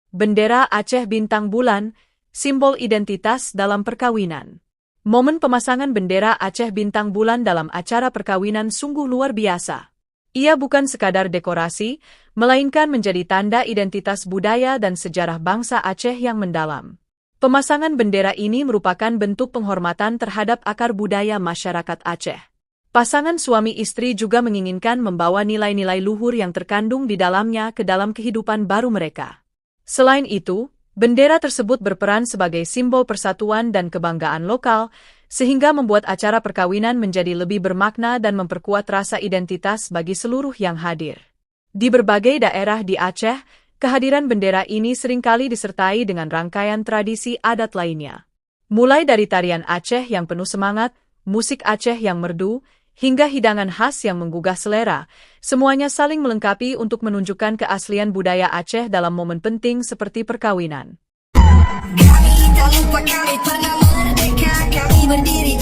bendera Aceh bintang bulan, simbol identitas dalam perkawinan. Momen pemasangan bendera Aceh bintang bulan dalam acara perkawinan sungguh luar biasa. Ia bukan sekadar dekorasi, melainkan menjadi tanda identitas budaya dan sejarah bangsa Aceh yang mendalam. Pemasangan bendera ini merupakan bentuk penghormatan terhadap akar budaya masyarakat Aceh. Pasangan suami istri juga menginginkan membawa nilai-nilai luhur yang terkandung di dalamnya ke dalam kehidupan baru mereka. Selain itu, bendera tersebut berperan sebagai simbol persatuan dan kebanggaan lokal, sehingga membuat acara perkawinan menjadi lebih bermakna dan memperkuat rasa identitas bagi seluruh yang hadir. Di berbagai daerah di Aceh, kehadiran bendera ini seringkali disertai dengan rangkaian tradisi adat lainnya. Mulai dari tarian Aceh yang penuh semangat, musik Aceh yang merdu, hingga hidangan khas yang menggugah selera, semuanya saling melengkapi untuk menunjukkan keaslian budaya Aceh dalam momen penting seperti perkawinan. Kami tak lupa, kami pernah merdeka, kami berdiri